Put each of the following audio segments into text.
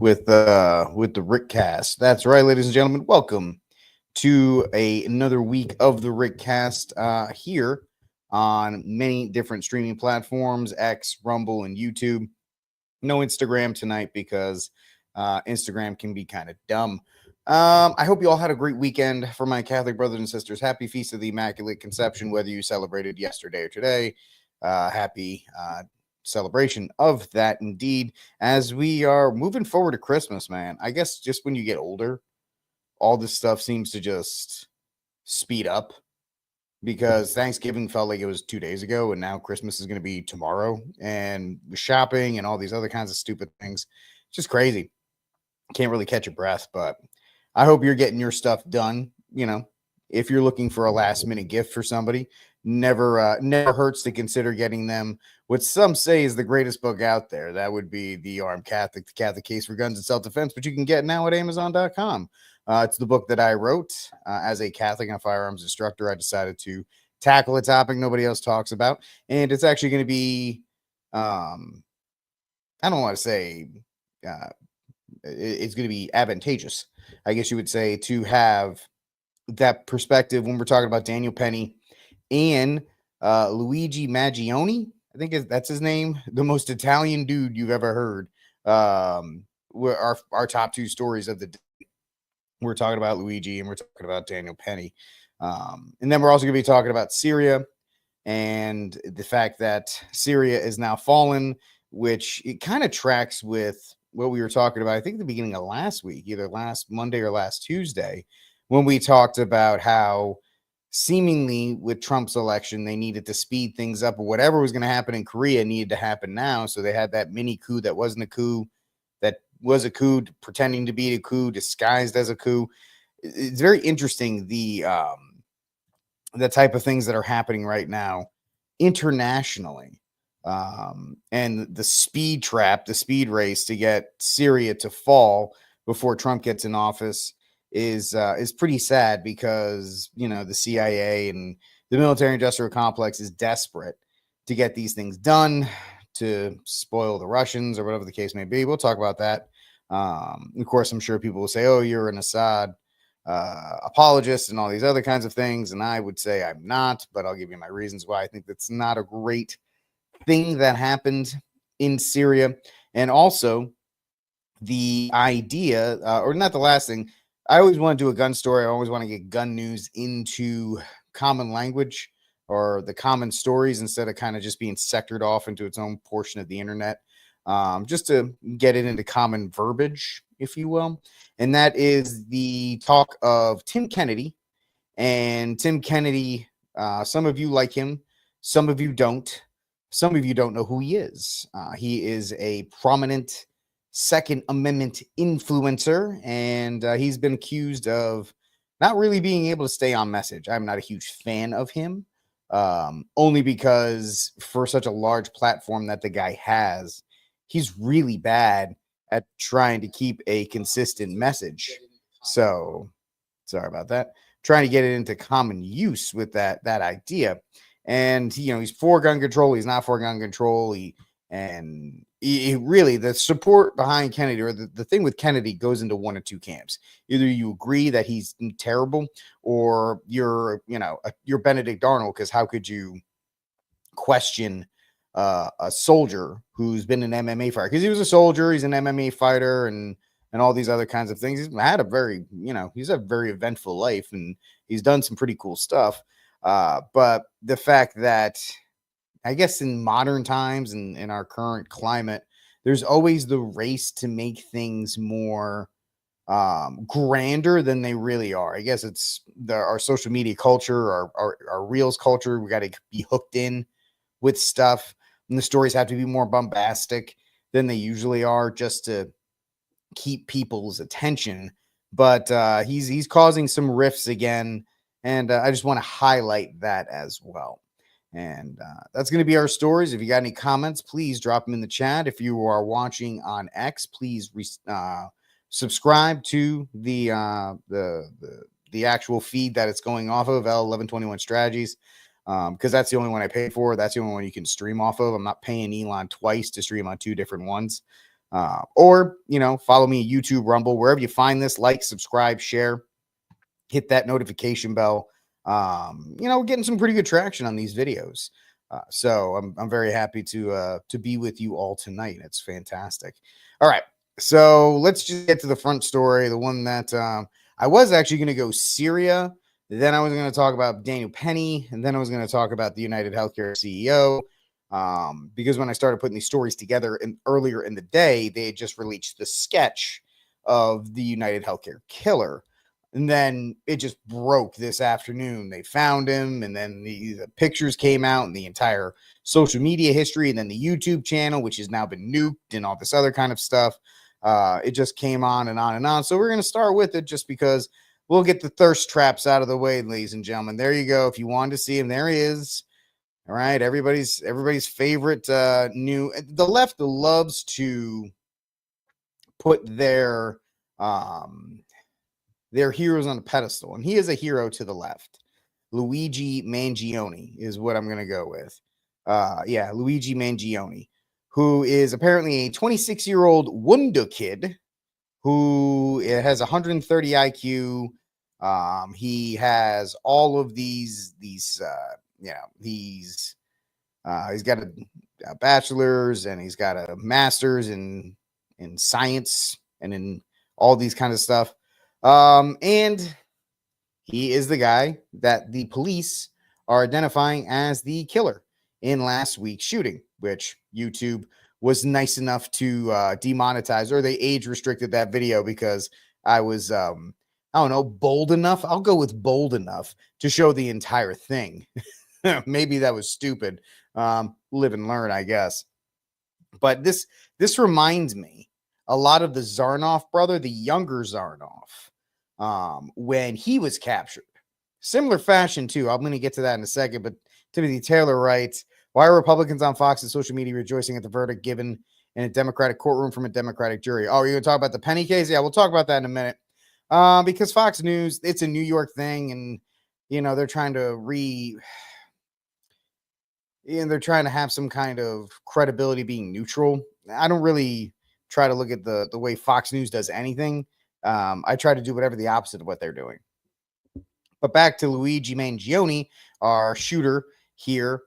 with the Rick Cast. That's right, ladies and gentlemen. Welcome to another week of the Rick Cast here on many different streaming platforms: X, Rumble, and YouTube. No Instagram tonight because Instagram can be kind of dumb. I hope you all had a great weekend. For my Catholic brothers and sisters, happy Feast of the Immaculate Conception, whether you celebrated yesterday or today. Happy celebration of that indeed, as we are moving forward to Christmas, man. I guess just when you get older, all this stuff seems to just speed up because Thanksgiving felt like it was 2 days ago, and now Christmas is going to be tomorrow, and shopping and all these other kinds of stupid things. It's just crazy. Can't really catch your breath, but I hope you're getting your stuff done. If you're looking for a last minute gift for somebody, never hurts to consider getting them what some say is the greatest book out there. That would be The Armed Catholic, The Catholic Case for Guns and Self-Defense, but you can get now at Amazon.com. It's the book that I wrote as a Catholic and a firearms instructor. I decided to tackle a topic nobody else talks about, and it's actually going to be, I don't want to say it's going to be advantageous, I guess you would say, to have that perspective when we're talking about Daniel Penny and Luigi Maggioni. I think that's his name, the most Italian dude you've ever heard. Were our top two stories of the day. We're talking about Luigi and we're talking about Daniel Penny. And then we're also going to be talking about Syria and the fact that Syria is now fallen, which it kind of tracks with what we were talking about, I think, at the beginning of last week, either last Monday or last Tuesday, when we talked about how seemingly with Trump's election, they needed to speed things up, or whatever was going to happen in Korea needed to happen now. So they had that mini coup that wasn't a coup, that was a coup pretending to be a coup, disguised as a coup. It's very interesting, the type of things that are happening right now internationally. And the speed trap, the speed race to get Syria to fall before Trump gets in office is pretty sad, because the CIA and the military industrial complex is desperate to get these things done, to spoil the Russians or whatever the case may be. We'll talk about that. Of course, I'm sure people will say, "Oh, you're an Assad apologist," and all these other kinds of things, and I would say I'm not, but I'll give you my reasons why I think that's not a great thing that happened in Syria. And also the idea, or not the last thing, I always want to do a gun story. I always want to get gun news into common language, or the common stories, instead of kind of just being sectored off into its own portion of the internet, just to get it into common verbiage, if you will. And that is the talk of Tim Kennedy. And Tim Kennedy, some of you like him, some of you don't. Some of you don't know who he is. He is a prominent Second Amendment influencer, and he's been accused of not really being able to stay on message. I'm not a huge fan of him, only because for such a large platform that the guy has, he's really bad at trying to keep a consistent message. So, sorry about that. Trying to get it into common use with that idea. And he's for gun control, he's not for gun control. He really, the support behind Kennedy, or the thing with Kennedy, goes into one of two camps. Either you agree that he's terrible, or you're Benedict Arnold, because how could you question a soldier who's been an MMA fighter? Because he was a soldier, he's an MMA fighter, and all these other kinds of things. He's had a very, he's a very eventful life, and he's done some pretty cool stuff. But the fact that, I guess, in modern times and in our current climate, there's always the race to make things more grander than they really are. I guess it's our social media culture, our Reels culture. We got to be hooked in with stuff, and the stories have to be more bombastic than they usually are, just to keep people's attention. But he's causing some rifts again, and I just want to highlight that as well. And that's going to be our stories. If you got any comments, please drop them in the chat. If you are watching on X, please subscribe to the actual feed that it's going off of, L1121 Strategies, because that's the only one I pay for. That's the only one you can stream off of. I'm not paying Elon twice to stream on two different ones. Or, follow me on YouTube, Rumble, wherever you find this. Like, subscribe, share, hit that notification bell. We're getting some pretty good traction on these videos. So I'm very happy to be with you all tonight. It's fantastic. All right. So let's just get to the front story, the one that I was actually going to go Syria. Then I was going to talk about Daniel Penny, and then I was going to talk about the United Healthcare CEO. Because when I started putting these stories together earlier in the day, they had just released the sketch of the United Healthcare killer. And then it just broke this afternoon. They found him, and then the pictures came out and the entire social media history, and then the YouTube channel, which has now been nuked and all this other kind of stuff. It just came on and on and on. So we're going to start with it just because we'll get the thirst traps out of the way, ladies and gentlemen. There you go. If you wanted to see him, there he is. All right. Everybody's favorite the left loves to put their heroes on a pedestal, and he is a hero to the left. Luigi Mangione is what I'm going to go with. Luigi Mangione, who is apparently a 26-year-old wonder kid who has 130 IQ. He has all of these he's got a bachelor's, and he's got a master's in science and in all these kind of stuff. And he is the guy that the police are identifying as the killer in last week's shooting, which YouTube was nice enough to demonetize, or they age restricted that video because I was, bold enough. I'll go with bold enough to show the entire thing. Maybe that was stupid. Live and learn, I guess. But this reminds me a lot of the Zarnoff brother, the younger Zarnoff, when he was captured. Similar fashion, too. I'm going to get to that in a second, but Timothy Taylor writes, why are Republicans on Fox and social media rejoicing at the verdict given in a Democratic courtroom from a Democratic jury? Oh, you're going to talk about the Penny case? Yeah, we'll talk about that in a minute. Because Fox News, it's a New York thing, and, they're trying to they're trying to have some kind of credibility being neutral. I don't really try to look at the way Fox News does anything. I try to do whatever the opposite of what they're doing. But back to Luigi Mangione, our shooter here.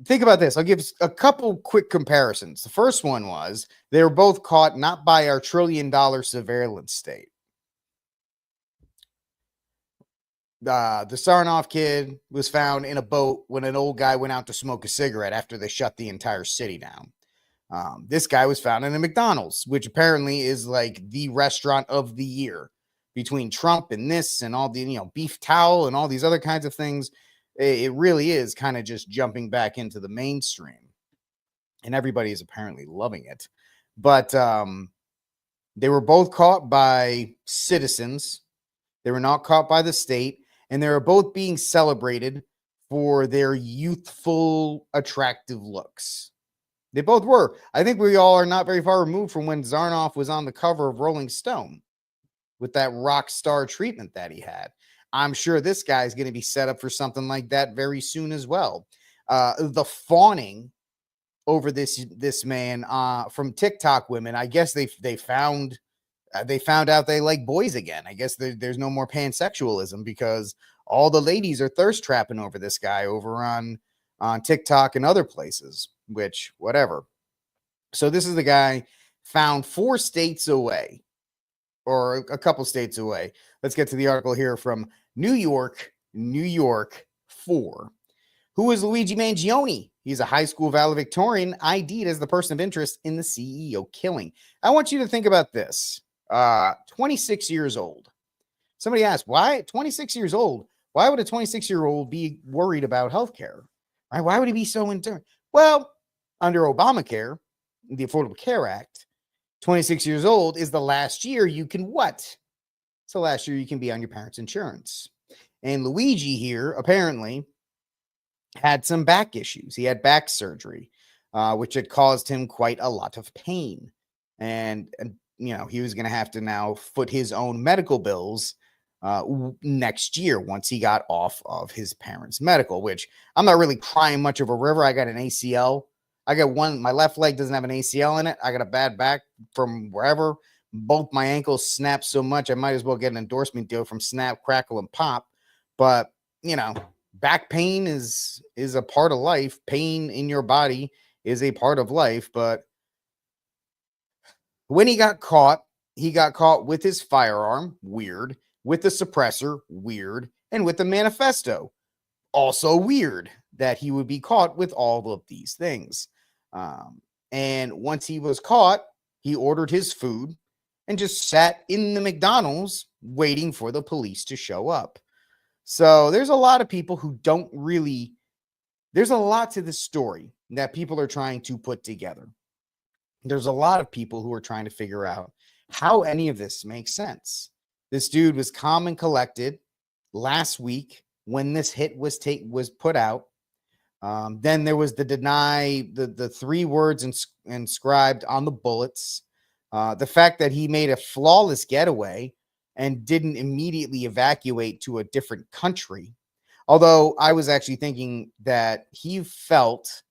Think about this. I'll give a couple quick comparisons. The first one was they were both caught not by our $1 trillion surveillance state. The Sarnoff kid was found in a boat when an old guy went out to smoke a cigarette after they shut the entire city down. This guy was found in a McDonald's, which apparently is like the restaurant of the year between Trump and this and all the, beef towel and all these other kinds of things. It really is kind of just jumping back into the mainstream, and everybody is apparently loving it. But they were both caught by citizens. They were not caught by the state, and they were both being celebrated for their youthful, attractive looks. They both were. I think we all are not very far removed from when Zarnoff was on the cover of Rolling Stone with that rock star treatment that he had. I'm sure this guy's going to be set up for something like that very soon as well. The fawning over this man from TikTok women, I guess they found out they like boys again. I guess there's no more pansexualism because all the ladies are thirst trapping over this guy over on TikTok and other places, which whatever. So this is the guy found 4 states away, or a couple states away. Let's get to the article here from New York 4. Who is Luigi Mangione? He's a high school valedictorian ID'd as the person of interest in the CEO killing. I want you to think about this. 26 years old. Somebody asked, why 26 years old? Why would a 26-year-old be worried about healthcare? Right? Why would he be so concerned? Well, under Obamacare, the Affordable Care Act, 26 years old is the last year you can what? It's the last year you can be on your parents' insurance. And Luigi here apparently had some back issues. He had back surgery, which had caused him quite a lot of pain. And he was going to have to now foot his own medical bills next year once he got off of his parents' medical, which I'm not really crying much of a river. I got an ACL I got one, my left leg doesn't have an ACL in it. I got a bad back from wherever. Both my ankles snapped so much, I might as well get an endorsement deal from Snap, Crackle, and Pop. But, you know, back pain is a part of life. Pain in your body is a part of life. But when he got caught with his firearm, weird, with the suppressor, weird, and with the manifesto, also weird that he would be caught with all of these things. And once he was caught, he ordered his food and just sat in the McDonald's waiting for the police to show up. So there's a lot of people who don't really, there's a lot to this story that people are trying to put together. There's a lot of people who are trying to figure out how any of this makes sense. This dude was calm and collected last week when this hit was put out. Then there was the 3 words inscribed on the bullets. The fact that he made a flawless getaway and didn't immediately evacuate to a different country. Although I was actually thinking that he felt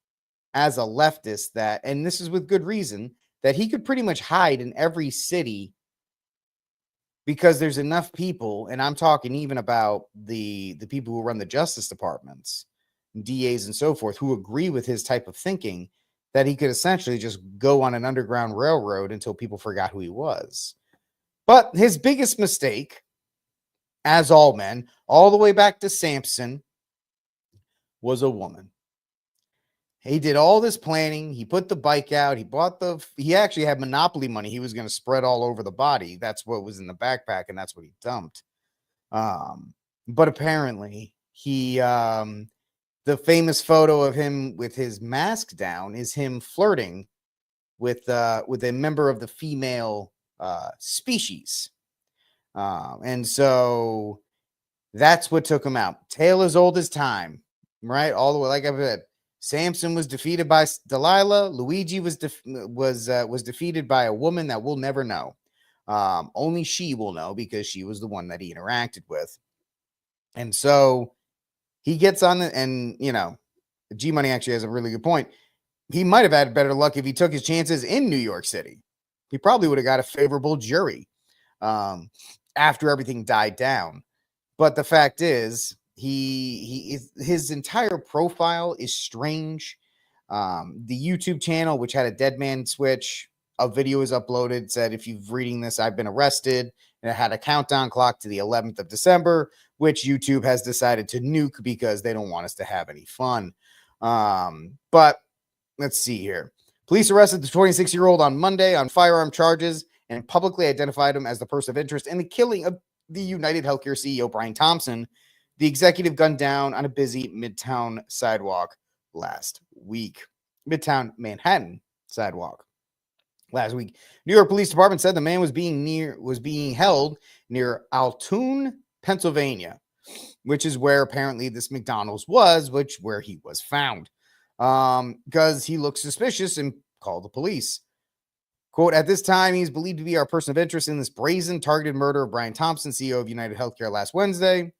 as a leftist that, and this is with good reason, that he could pretty much hide in every city because there's enough people, and I'm talking even about the people who run the justice departments, DAs and so forth, who agree with his type of thinking, that he could essentially just go on an underground railroad until people forgot who he was. But his biggest mistake, as all men, all the way back to Samson, was a woman. He did all this planning. He put the bike out. He actually had Monopoly money he was going to spread all over the body. That's what was in the backpack, and that's what he dumped. But apparently the famous photo of him with his mask down is him flirting with a member of the female species. And so that's what took him out. Tale as old as time, right? All the way, like I said, Samson was defeated by Delilah. Luigi was defeated by a woman that we'll never know. Only she will know because she was the one that he interacted with. And so he gets on and, you know, G Money actually has a really good point. He might have had better luck if he took his chances in New York City. He probably would have got a favorable jury after everything died down. But the fact is, his entire profile is strange. The YouTube channel, which had a dead man switch, a video is uploaded, said, if you're reading this, I've been arrested. And it had a countdown clock to the 11th of December, which YouTube has decided to nuke because they don't want us to have any fun. But let's see here. Police arrested the 26-year-old on Monday on firearm charges and publicly identified him as the person of interest in the killing of the United Healthcare CEO, Brian Thompson. The executive gunned down on a busy Midtown sidewalk last week. Midtown Manhattan sidewalk last week. New York Police Department said the man was being held near Altoona, Pennsylvania, which is where apparently this McDonald's was, where he was found. Because he looked suspicious and called the police. Quote, at this time, he's believed to be our person of interest in this brazen targeted murder of Brian Thompson, CEO of United Healthcare, last Wednesday.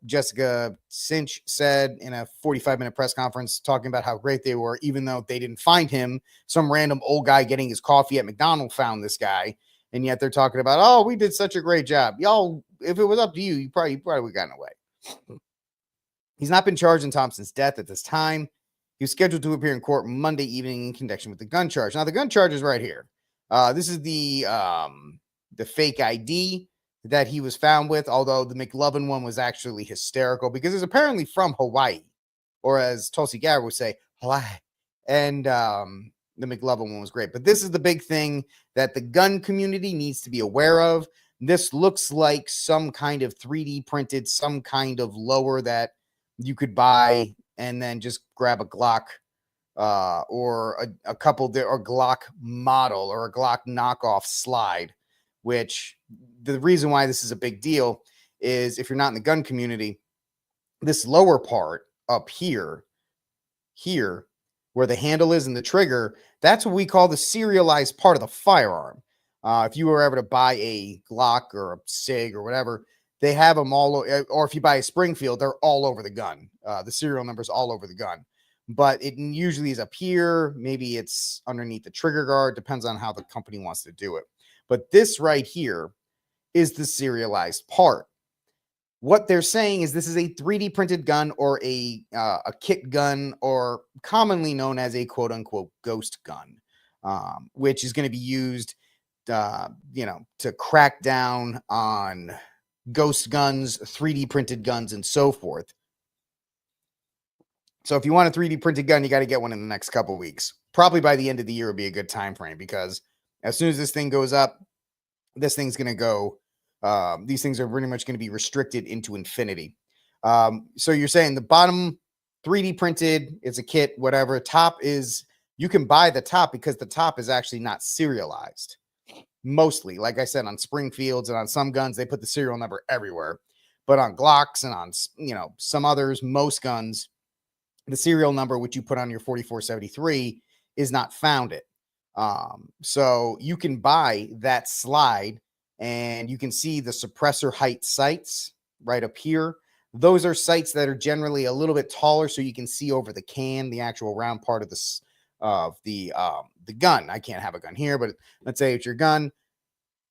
Jessica Cinch said in a 45-minute press conference talking about how great they were, even though they didn't find him. Some random old guy getting his coffee at McDonald's found this guy, and yet they're talking about, oh, we did such a great job. Y'all, if it was up to you, you probably would have gotten away. He's not been charged in Thompson's death at this time. He was scheduled to appear in court Monday evening in connection with the gun charge. Now, the gun charge is right here. This is the fake ID that he was found with, although the McLovin one was actually hysterical because it's apparently from Hawaii, or as Tulsi Gabbard would say, Hawaii. And the McLovin one was great. But this is the big thing that the gun community needs to be aware of. This looks like some kind of 3D printed, some kind of lower that you could buy and then just grab a Glock or a couple there, or Glock model or a Glock knockoff slide, which the reason why this is a big deal is if you're not in the gun community, this lower part up here, where the handle is and the trigger, that's what we call the serialized part of the firearm. If you were ever to buy a Glock or a SIG or whatever, they have them all, or if you buy a Springfield, they're all over the gun. The serial number's all over the gun. but it usually is up here. Maybe it's underneath the trigger guard, depends on how the company wants to do it. But this right here is the serialized part. What they're saying is this is a 3D printed gun, or a kit gun, or commonly known as a quote unquote ghost gun, which is going to be used, to crack down on ghost guns, 3D printed guns, and so forth. So if you want a 3D printed gun, you got to get one in the next couple of weeks. Probably by the end of the year would be a good time frame, because as soon as this thing goes up, this thing's going to go. These things are pretty much going to be restricted into infinity. So you're saying the bottom 3D printed, it's a kit, whatever. Top is, you can buy the top because the top is actually not serialized. Mostly, like I said, on Springfields and on some guns, they put the serial number everywhere. But on Glocks and on, some others, most guns, the serial number, which you put on your 4473, is not founded. So you can buy that slide, and you can see the suppressor height sights right up here. Those are sights that are generally a little bit taller, so you can see over the can, the actual round part of the gun. I can't have a gun here, but let's say it's your gun.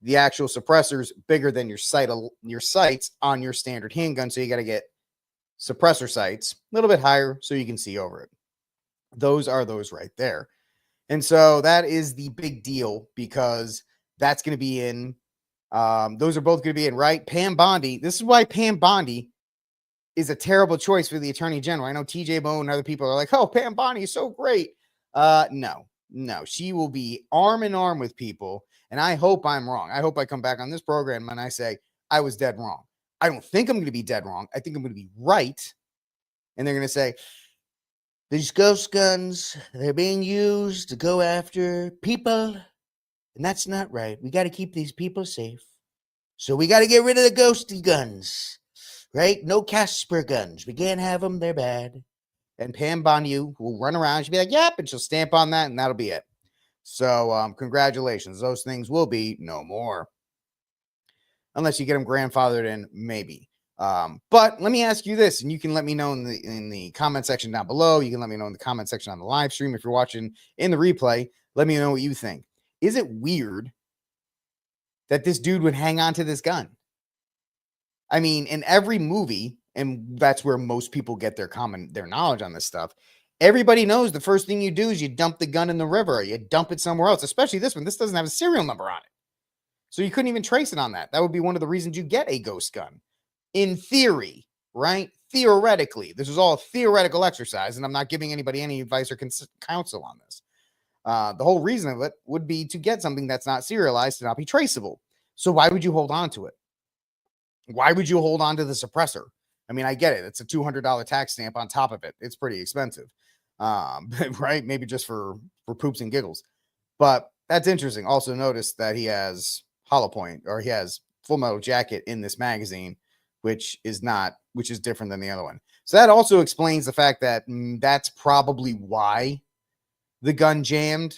The actual suppressor is bigger than your sights on your standard handgun, so you got to get suppressor sights a little bit higher so you can see over it. Those are those right there. And so that is the big deal, because that's going to be in, those are both going to be in, right? Pam Bondi. This is why Pam Bondi is a terrible choice for the Attorney General. I know TJ Bone and other people are like, oh, Pam Bondi is so great. No, she will be arm in arm with people. And I hope I'm wrong. I hope I come back on this program and I say I was dead wrong. I don't think I'm going to be dead wrong. I think I'm going to be right. And they're going to say, these ghost guns, they're being used to go after people. And that's not right. We got to keep these people safe. So we got to get rid of the ghosty guns, right? No Casper guns. We can't have them. They're bad. And Pam Bondi will run around. She'll be like, yep. And she'll stamp on that, and that'll be it. So congratulations. Those things will be no more. Unless you get them grandfathered in, maybe. But let me ask you this, and you can let me know in the comment section down below. You can let me know in the comment section on the live stream. If you're watching in the replay, let me know what you think. Is it weird that this dude would hang on to this gun? I mean, in every movie, and that's where most people get their knowledge on this stuff, everybody knows the first thing you do is you dump the gun in the river, or you dump it somewhere else, especially this one. This doesn't have a serial number on it. So you couldn't even trace it on that. That would be one of the reasons you get a ghost gun. In theory, right? Theoretically. This is all a theoretical exercise, and I'm not giving anybody any advice or counsel on this. The whole reason of it would be to get something that's not serialized to not be traceable. So why would you hold on to it? Why would you hold on to the suppressor? I mean, I get it. It's a $200 tax stamp on top of it. It's pretty expensive, right? Maybe just for poops and giggles. But that's interesting. Also notice that he has hollow point, or he has Full Metal Jacket in this magazine, which is different than the other one. So that also explains the fact that that's probably why the gun jammed.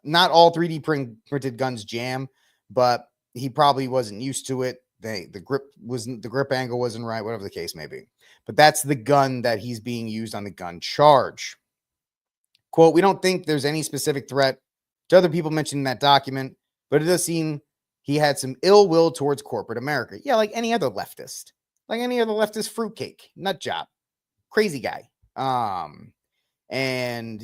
Not all 3D printed guns jam, but he probably wasn't used to it. The grip angle wasn't right, whatever the case may be. But that's the gun that he's being used on the gun charge. Quote, we don't think there's any specific threat to other people mentioned in that document, but it does seem he had some ill will towards corporate America. Yeah, like any other leftist. Like any other leftist fruitcake, nut job, crazy guy. And,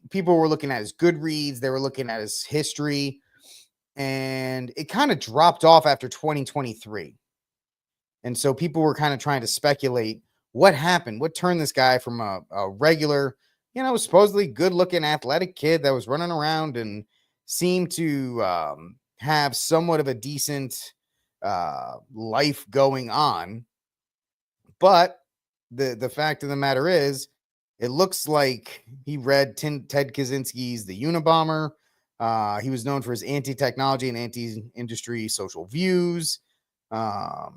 people were looking at his Goodreads. They were looking at his history. And it kind of dropped off after 2023. And so people were kind of trying to speculate what happened, what turned this guy from a regular, supposedly good-looking athletic kid that was running around and seemed to have somewhat of a decent life going on. But the fact of the matter is, it looks like he read Ted Kaczynski's The Unabomber. He was known for his anti-technology and anti-industry social views. I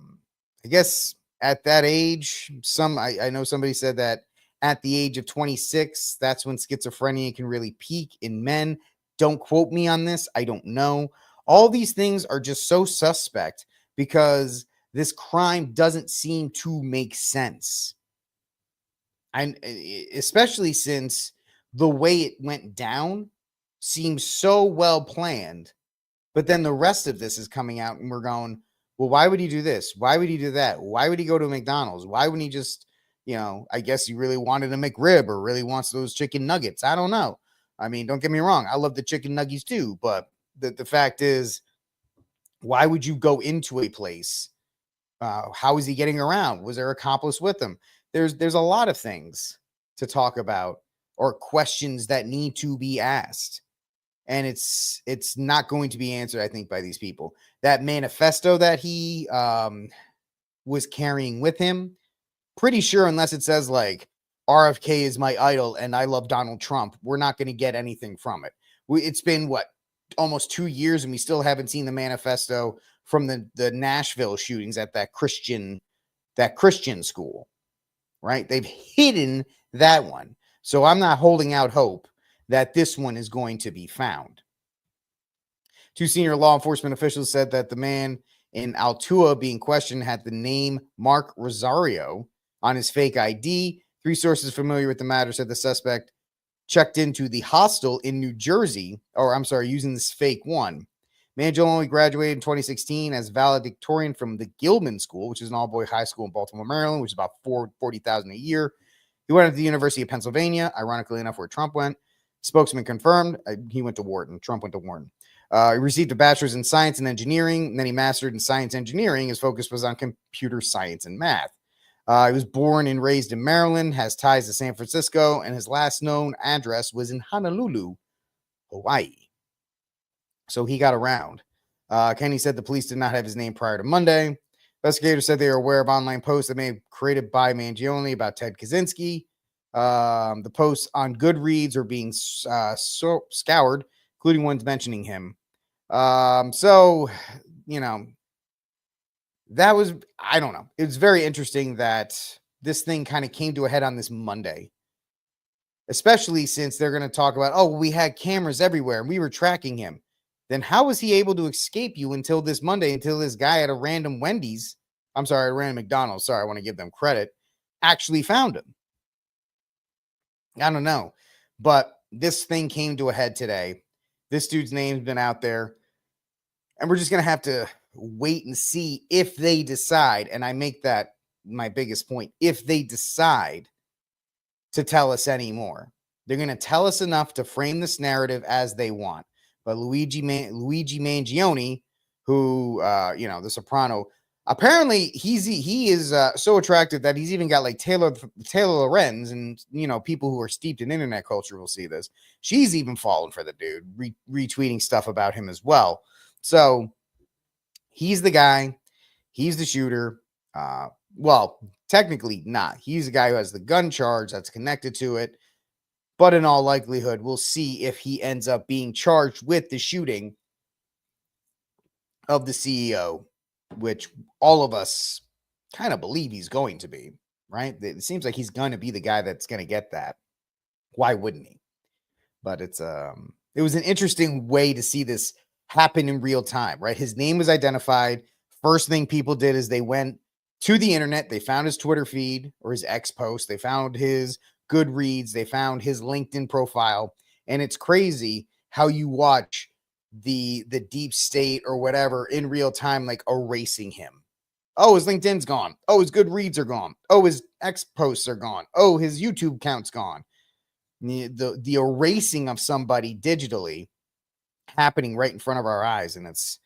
guess at that age, I know somebody said that at the age of 26, that's when schizophrenia can really peak in men. Don't quote me on this. I don't know. All these things are just so suspect because this crime doesn't seem to make sense. And especially since the way it went down seems so well planned, but then the rest of this is coming out and we're going, well, why would he do this? Why would he do that? Why would he go to McDonald's? Why wouldn't he just, I guess he really wanted a McRib or really wants those chicken nuggets. I don't know. I mean, don't get me wrong. I love the chicken nuggets too, but the fact is, why would you go into a place? How is he getting around? Was there an accomplice with him? There's a lot of things to talk about or questions that need to be asked. And it's not going to be answered, I think, by these people. That manifesto that he was carrying with him, pretty sure, unless it says like RFK is my idol and I love Donald Trump, we're not going to get anything from it. It's been what, almost 2 years, and we still haven't seen the manifesto from the Nashville shootings at that Christian school, right? They've hidden that one. So I'm not holding out hope that this one is going to be found. 2 senior law enforcement officials said that the man in Altua being questioned had the name Mark Rosario on his fake ID. 3 sources familiar with the matter said the suspect checked into the hostel in New Jersey, using this fake one. Mangione graduated in 2016 as valedictorian from the Gilman School, which is an all-boy high school in Baltimore, Maryland, which is about $40,000 a year. He went to the University of Pennsylvania, ironically enough, where Trump went. Spokesman confirmed he went to Wharton. Trump went to Wharton. He received a bachelor's in science and engineering, and then he mastered in science engineering. His focus was on computer science and math. He was born and raised in Maryland, has ties to San Francisco, and his last known address was in Honolulu, Hawaii. So he got around. Kenny said the police did not have his name prior to Monday. Investigators said they were aware of online posts that may have created by Mangione about Ted Kaczynski. The posts on Goodreads are being scoured, including ones mentioning him. That was, I don't know. It was very interesting that this thing kind of came to a head on this Monday, especially since they're going to talk about, oh, we had cameras everywhere and we were tracking him. Then how was he able to escape you until this Monday, until this guy at a random McDonald's, I want to give them credit, actually found him? I don't know. But this thing came to a head today. This dude's name's been out there. And we're just going to have to wait and see if they decide, and I make that my biggest point, if they decide to tell us any more. They're going to tell us enough to frame this narrative as they want. But Luigi Mangione, who, the soprano, apparently he is so attractive that he's even got like Taylor Lorenz, and, people who are steeped in internet culture will see this. She's even fallen for the dude, retweeting stuff about him as well. So he's the guy. He's the shooter. Well, technically not. He's the guy who has the gun charge that's connected to it. But in all likelihood, we'll see if he ends up being charged with the shooting of the CEO, which all of us kind of believe he's going to be, right? It seems like he's going to be the guy that's going to get that. Why wouldn't he? But it was an interesting way to see this happen in real time, right? His name was identified. First thing people did is they went to the internet. They found his Twitter feed or his X post. They found his Goodreads. They found his LinkedIn profile. And it's crazy how you watch the deep state or whatever in real time, like erasing him. Oh, his LinkedIn's gone. Oh, his Goodreads are gone. Oh, his X posts are gone. Oh, his YouTube account's gone. The erasing of somebody digitally happening right in front of our eyes. And it's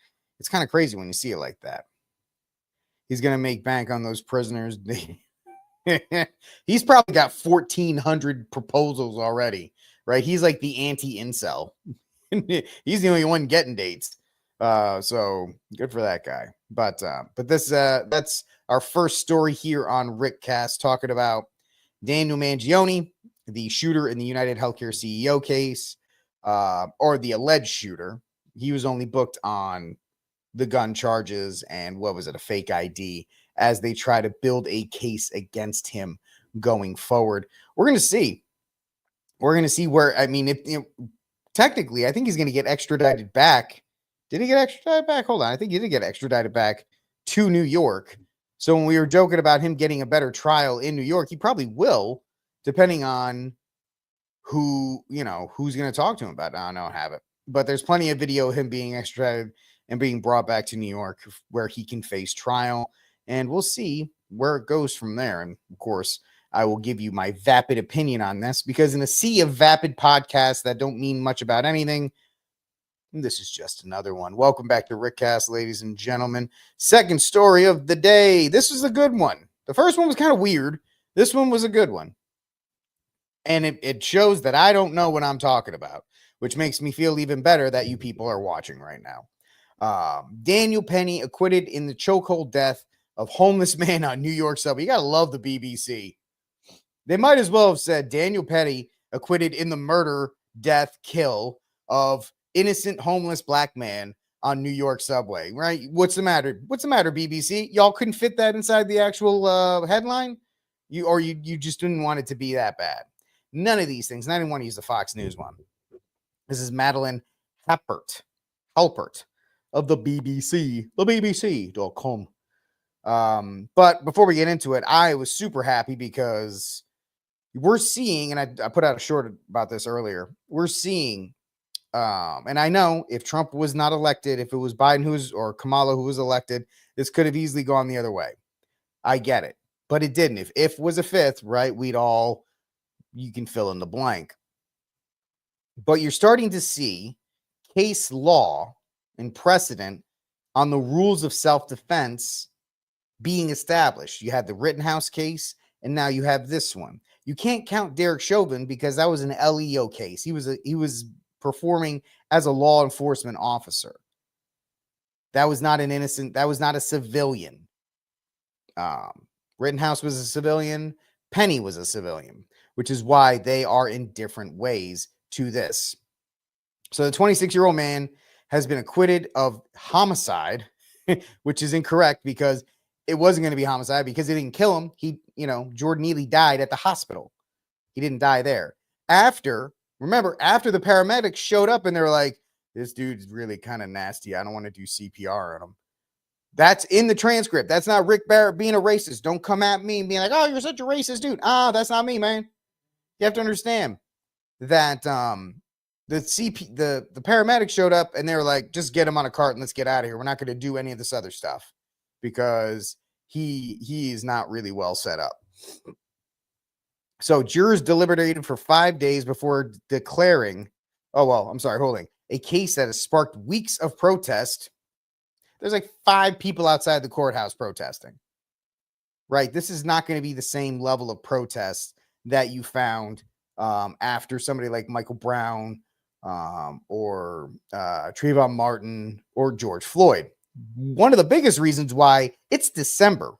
kind of crazy when you see it like that. He's going to make bank on those prisoners. He's probably got 1,400 proposals already, right? He's like the anti-incel. He's the only one getting dates. So good for that guy. But this that's our first story here on Rickcast, talking about Daniel Mangione, the shooter in the United Healthcare CEO case, or the alleged shooter. He was only booked on the gun charges and a fake ID, as they try to build a case against him going forward. We're going to see. We're going to see where, technically, I think he's going to get extradited back. Did he get extradited back? Hold on. I think he did get extradited back to New York. So when we were joking about him getting a better trial in New York, he probably will, depending on who's going to talk to him about it. I don't have it, but there's plenty of video of him being extradited and being brought back to New York where he can face trial, and we'll see where it goes from there. And of course, I will give you my vapid opinion on this, because in a sea of vapid podcasts that don't mean much about anything, this is just another one. Welcome back to Rickcast, ladies and gentlemen. Second story of the day. This is a good one. The first one was kind of weird. This one was a good one. And it shows that I don't know what I'm talking about, which makes me feel even better that you people are watching right now. Daniel Penny acquitted in the chokehold death of homeless man on New York subway. You got to love the BBC. They might as well have said Daniel Penny acquitted in the murder, death, kill of innocent homeless black man on New York subway, right? What's the matter? What's the matter, BBC? Y'all couldn't fit that inside the actual headline? You just didn't want it to be that bad. None of these things. And I didn't want to use the Fox News one. This is Madeline Halpert of the BBC, thebbbc.com. But before we get into it, I was super happy because we're seeing, and I put out a short about this earlier, we're seeing, and I know if Trump was not elected, if it was Biden or Kamala who was elected, this could have easily gone the other way. I get it, but it didn't. If was a fifth, right, you can fill in the blank. But you're starting to see case law and precedent on the rules of self-defense being established. You had the Rittenhouse case, and now you have this one. You can't count Derek Chauvin because that was an LEO case. He was performing as a law enforcement officer. That was not an innocent. That was not a civilian. Rittenhouse was a civilian. Penny was a civilian, which is why they are in different ways to this. So the 26-year-old man has been acquitted of homicide, which is incorrect because it wasn't going to be homicide because they didn't kill him. Jordan Neely died at the hospital. He didn't die there. After the paramedics showed up and they were like, this dude's really kind of nasty. I don't want to do CPR on him. That's in the transcript. That's not Rick Barrett being a racist. Don't come at me and being like, oh, you're such a racist dude. That's not me, man. You have to understand that the paramedics showed up and they were like, just get him on a cart and let's get out of here. We're not going to do any of this other stuff because he is not really well set up. So jurors deliberated for 5 days before declaring, holding a case that has sparked weeks of protest. There's like 5 people outside the courthouse protesting, right? This is not going to be the same level of protest that you found after somebody like Michael Brown or Trayvon Martin or George Floyd. One of the biggest reasons why it's December.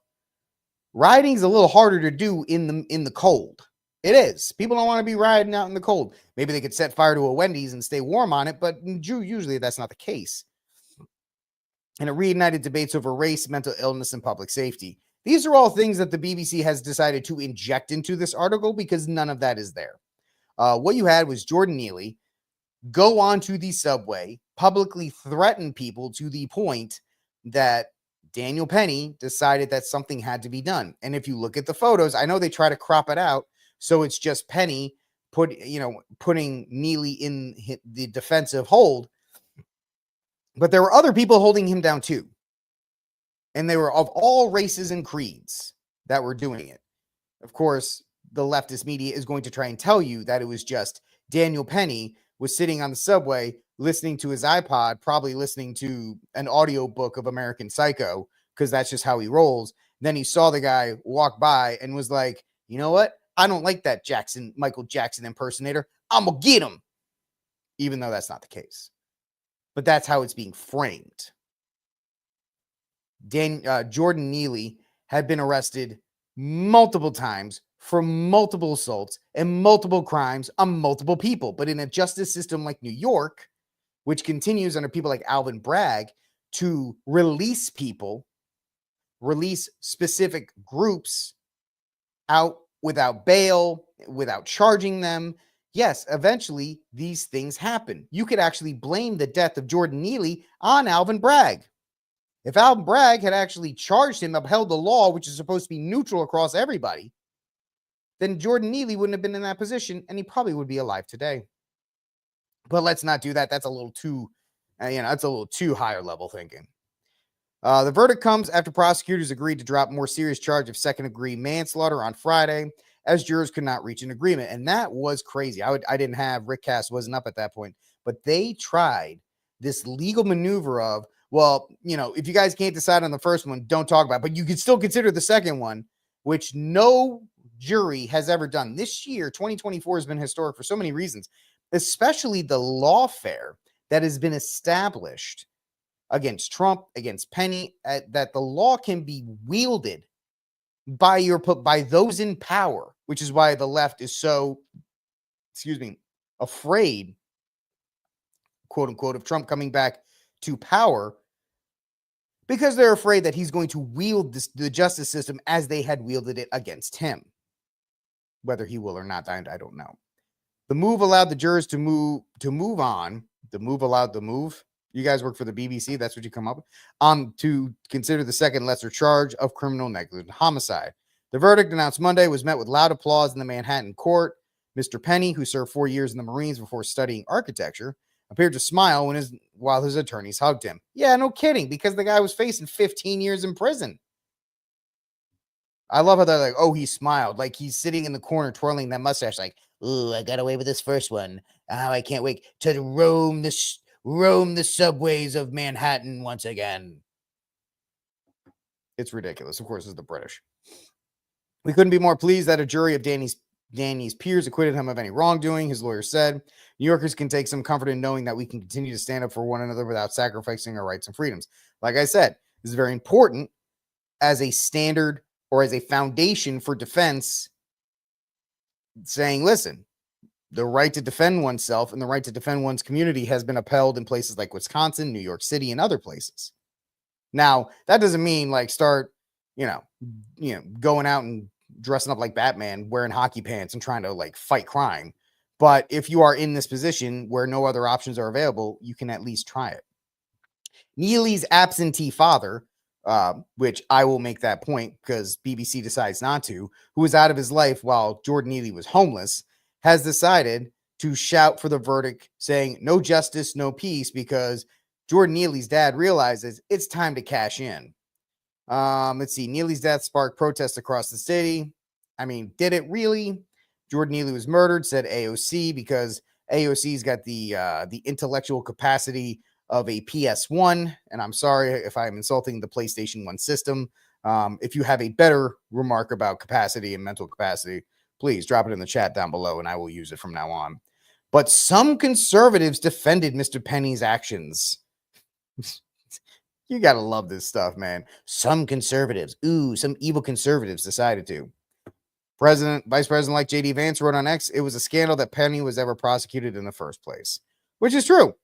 Riding is a little harder to do in the cold. It is. People don't want to be riding out in the cold. Maybe they could set fire to a Wendy's and stay warm on it, but usually that's not the case. And it reignited debates over race, mental illness, and public safety. These are all things that the BBC has decided to inject into this article because none of that is there. What you had was Jordan Neely go onto the subway, publicly threaten people to the point that Daniel Penny decided that something had to be done. And if you look at the photos, I know they try to crop it out, so it's just Penny putting Neely in the defensive hold. But there were other people holding him down too. And they were of all races and creeds that were doing it. Of course, the leftist media is going to try and tell you that it was just Daniel Penny was sitting on the subway listening to his iPod, probably listening to an audiobook of American Psycho, because that's just how he rolls. Then he saw the guy walk by and was like, you know what? I don't like that Michael Jackson impersonator. I'm going to get him. Even though that's not the case. But that's how it's being framed. Jordan Neely had been arrested multiple times for multiple assaults and multiple crimes on multiple people. But in a justice system like New York, which continues under people like Alvin Bragg to release specific groups out without bail, without charging them. Yes, eventually these things happen. You could actually blame the death of Jordan Neely on Alvin Bragg. If Alvin Bragg had actually charged him, upheld the law, which is supposed to be neutral across everybody, then Jordan Neely wouldn't have been in that position, and he probably would be alive today. But let's not do that. That's a little too, that's a little too higher level thinking. The verdict comes after prosecutors agreed to drop more serious charge of second-degree manslaughter on Friday, as jurors could not reach an agreement, and that was crazy. I didn't have Rick Cass wasn't up at that point, but they tried this legal maneuver of, well, if you guys can't decide on the first one, don't talk about it, but you could still consider the second one, which no jury has ever done. This year, 2024, has been historic for so many reasons, especially the lawfare that has been established against Trump, against Penny, that the law can be wielded by those in power, which is why the left is so, afraid, quote unquote, of Trump coming back to power, because they're afraid that he's going to wield the justice system as they had wielded it against him. Whether he will or not, I don't know. The move allowed the jurors to move on. The move allowed the move. You guys work for the BBC. That's what you come up with. To consider the second lesser charge of criminal negligent homicide. The verdict announced Monday was met with loud applause in the Manhattan court. Mr. Penny, who served 4 years in the Marines before studying architecture, appeared to smile while his attorneys hugged him. Yeah, no kidding, because the guy was facing 15 years in prison. I love how they're like, oh, he smiled. Like he's sitting in the corner twirling that mustache like, ooh, I got away with this first one. Oh, I can't wait to roam the subways of Manhattan once again. It's ridiculous. Of course, it's the British. We couldn't be more pleased that a jury of Danny's peers acquitted him of any wrongdoing, his lawyer said. New Yorkers can take some comfort in knowing that we can continue to stand up for one another without sacrificing our rights and freedoms. Like I said, this is very important as a standard or as a foundation for defense, saying, listen, the right to defend oneself and the right to defend one's community has been upheld in places like Wisconsin, New York City, and other places. Now, that doesn't mean like start, going out and dressing up like Batman, wearing hockey pants and trying to like fight crime. But if you are in this position where no other options are available, you can at least try it. Neely's absentee father, which I will make that point because BBC decides not to, who was out of his life while Jordan Neely was homeless, has decided to shout for the verdict, saying no justice, no peace, because Jordan Neely's dad realizes it's time to cash in. Let's see. Neely's death sparked protests across the city. I mean, did it really? Jordan Neely was murdered, said AOC, because AOC's got the intellectual capacity of a PS1, and I'm sorry if I'm insulting the PlayStation 1 system. If you have a better remark about capacity and mental capacity, please drop it in the chat down below, and I will use it from now on. But some conservatives defended Mr. Penny's actions. You got to love this stuff, man. Some conservatives, some evil conservatives decided to. Vice President-elect J.D. Vance wrote on X, it was a scandal that Penny was ever prosecuted in the first place, which is true.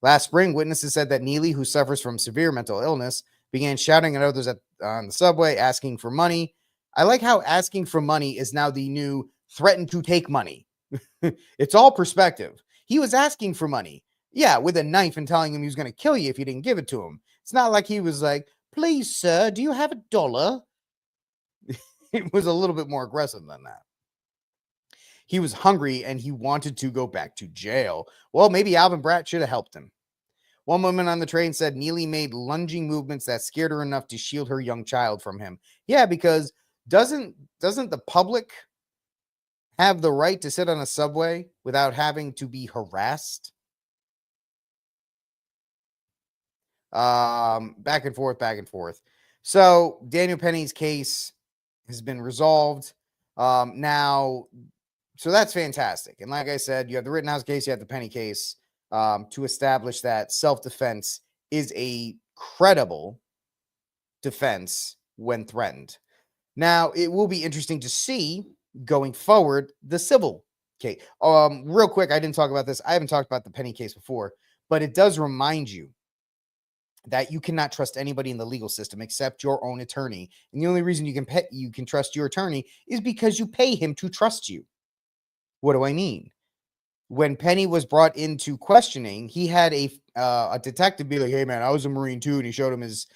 Last spring, witnesses said that Neely, who suffers from severe mental illness, began shouting at others on the subway, asking for money. I like how asking for money is now the new threaten to take money. It's all perspective. He was asking for money. Yeah, with a knife and telling him he was going to kill you if you didn't give it to him. It's not like he was like, please, sir, do you have $1? It was a little bit more aggressive than that. He was hungry and he wanted to go back to jail. Well, maybe Alvin Bragg should have helped him. One woman on the train said Neely made lunging movements that scared her enough to shield her young child from him. Yeah, because doesn't the public have the right to sit on a subway without having to be harassed? Back and forth. So Daniel Penny's case has been resolved. Now, so that's fantastic. And like I said, you have the Rittenhouse case, you have the Penny case, to establish that self-defense is a credible defense when threatened. Now, it will be interesting to see going forward the civil case. Real quick, I didn't talk about this. I haven't talked about the Penny case before, but it does remind you that you cannot trust anybody in the legal system except your own attorney. And the only reason you can trust your attorney is because you pay him to trust you. What do I mean? When Penny was brought into questioning, he had a detective be like, hey, man, I was a Marine too. And he showed him his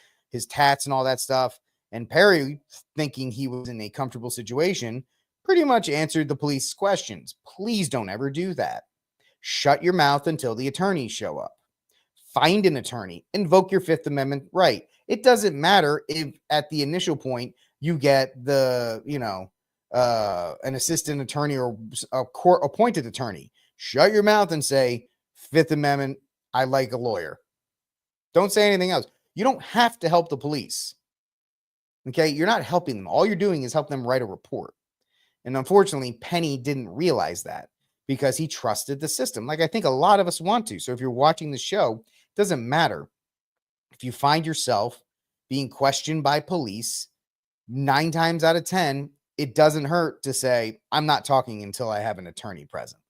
tats and all that stuff. And Perry, thinking he was in a comfortable situation, pretty much answered the police's questions. Please don't ever do that. Shut your mouth until the attorneys show up. Find an attorney. Invoke your Fifth Amendment right. It doesn't matter if at the initial point you get an assistant attorney or a court appointed attorney. Shut your mouth and say, Fifth Amendment, I like a lawyer. Don't say anything else. You don't have to help the police. Okay, you're not helping them. All you're doing is help them write a report. And unfortunately, Penny didn't realize that because he trusted the system. Like I think a lot of us want to. So if you're watching the show, it doesn't matter. If you find yourself being questioned by police, 9 times out of 10, it doesn't hurt to say, I'm not talking until I have an attorney present.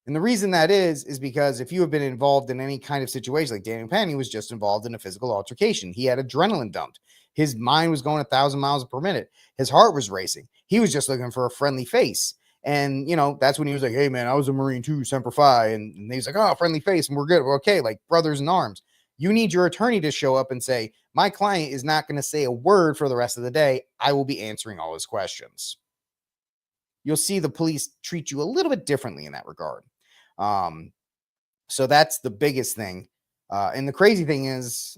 And the reason that is because if you have been involved in any kind of situation, like Daniel Penny was just involved in a physical altercation, he had adrenaline dumped. His mind was going 1,000 miles per minute. His heart was racing. He was just looking for a friendly face. And, that's when he was like, hey, man, I was a Marine too, Semper Fi. And he's like, oh, friendly face. And we're good. We're okay. Like brothers in arms. You need your attorney to show up and say, my client is not going to say a word for the rest of the day. I will be answering all his questions. You'll see the police treat you a little bit differently in that regard. So that's the biggest thing. And the crazy thing is,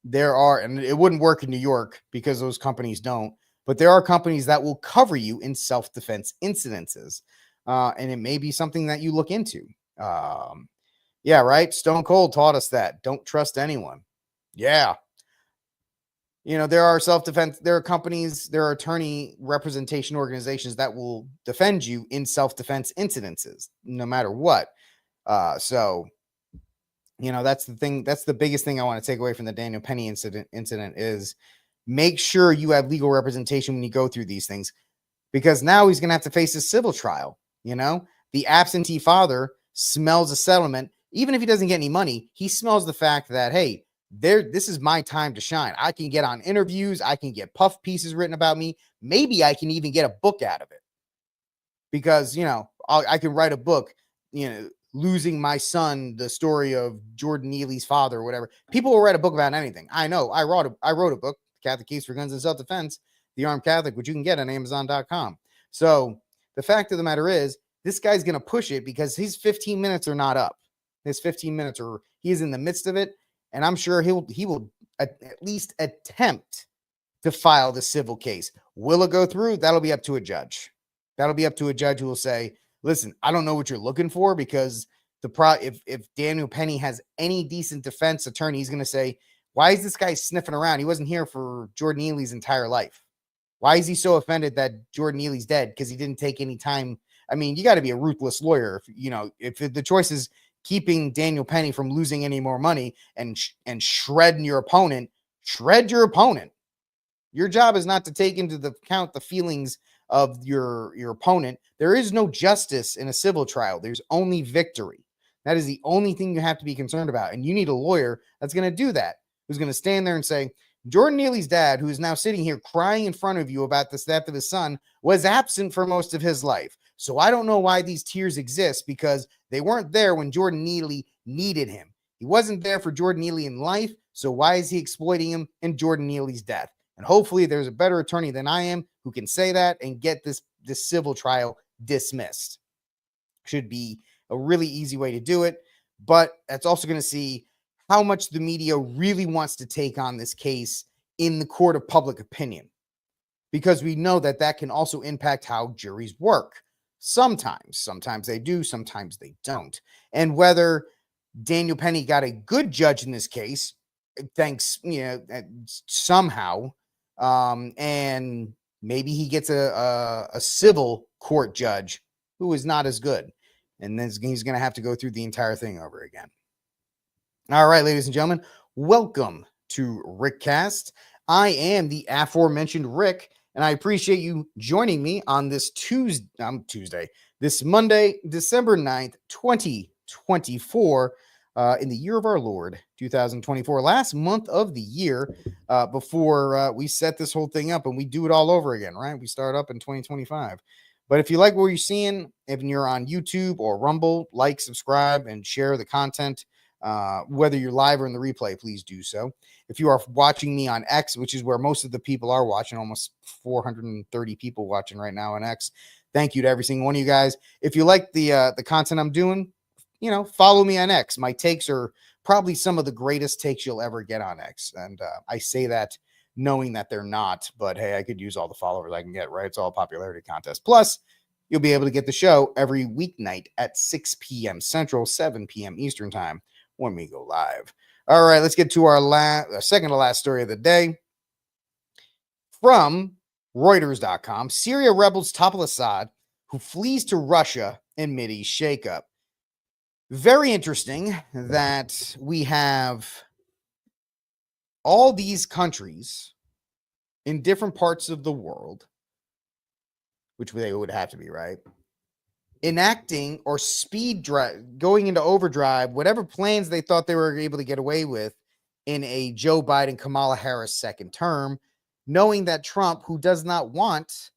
there are, and it wouldn't work in New York because those companies don't, but there are companies that will cover you in self-defense incidences. And it may be something that you look into. Yeah, right. Stone Cold taught us that. Don't trust anyone. Yeah. There are self-defense, there are companies, there are attorney representation organizations that will defend you in self-defense incidences, no matter what. So, that's the thing. That's the biggest thing I want to take away from the Daniel Penny incident is make sure you have legal representation when you go through these things, because now he's going to have to face a civil trial. The absentee father smells a settlement. Even if he doesn't get any money, he smells the fact that, hey, this is my time to shine. I can get on interviews. I can get puff pieces written about me. Maybe I can even get a book out of it because, I can write a book, losing my son, the story of Jordan Neely's father or whatever. People will write a book about anything. I know. I wrote a book, Catholic Case for Guns and Self-Defense, The Armed Catholic, which you can get on Amazon.com. So the fact of the matter is, this guy's going to push it because his 15 minutes are not up. His 15 minutes are, he's in the midst of it. And I'm sure he will at least attempt to file the civil case. Will it go through? That'll be up to a judge. That'll be up to a judge who will say, listen, I don't know what you're looking for, because if Daniel Penny has any decent defense attorney, he's going to say, why is this guy sniffing around? He wasn't here for Jordan Neely's entire life. Why is he so offended that Jordan Neely's dead? Because he didn't take any time. I mean, you got to be a ruthless lawyer. If the choice is keeping Daniel Penny from losing any more money and shredding your opponent, shred your opponent. Your job is not to take into account the feelings of your opponent. There is no justice in a civil trial. There's only victory. That is the only thing you have to be concerned about. And you need a lawyer that's going to do that, who's going to stand there and say, Jordan Neely's dad, who is now sitting here crying in front of you about the death of his son, was absent for most of his life. So I don't know why these tears exist, because they weren't there when Jordan Neely needed him. He wasn't there for Jordan Neely in life. So why is he exploiting him in Jordan Neely's death? And hopefully there's a better attorney than I am who can say that and get this civil trial dismissed. Should be a really easy way to do it. But that's also going to see how much the media really wants to take on this case in the court of public opinion, because we know that can also impact how juries work. Sometimes they do, sometimes they don't. And whether Daniel Penny got a good judge in this case, thanks, somehow, and maybe he gets a civil court judge who is not as good, and then he's going to have to go through the entire thing over again. All right, ladies and gentlemen, welcome to Rickcast. I am the aforementioned Rick, and I appreciate you joining me on this this Monday, December 9th, 2024, in the year of our Lord, 2024, last month of the year, before we set this whole thing up and we do it all over again, right? We start up in 2025. But if you like what you're seeing, if you're on YouTube or Rumble, like, subscribe, and share the content. Whether you're live or in the replay, please do so. If you are watching me on X, which is where most of the people are watching, almost 430 people watching right now on X, thank you to every single one of you guys. If you like the content I'm doing, follow me on X. My takes are probably some of the greatest takes you'll ever get on X. And I say that knowing that they're not, but hey, I could use all the followers I can get, right? It's all a popularity contest. Plus, you'll be able to get the show every weeknight at 6 p.m. Central, 7 p.m. Eastern time when we go live. All right, let's get to our second to last story of the day. From Reuters.com, Syria rebels topple Assad, who flees to Russia in Mideast shakeup. Very interesting that we have all these countries in different parts of the world, which they would have to be, right, enacting or going into overdrive, whatever plans they thought they were able to get away with in a Joe Biden, Kamala Harris second term, knowing that Trump, who does not want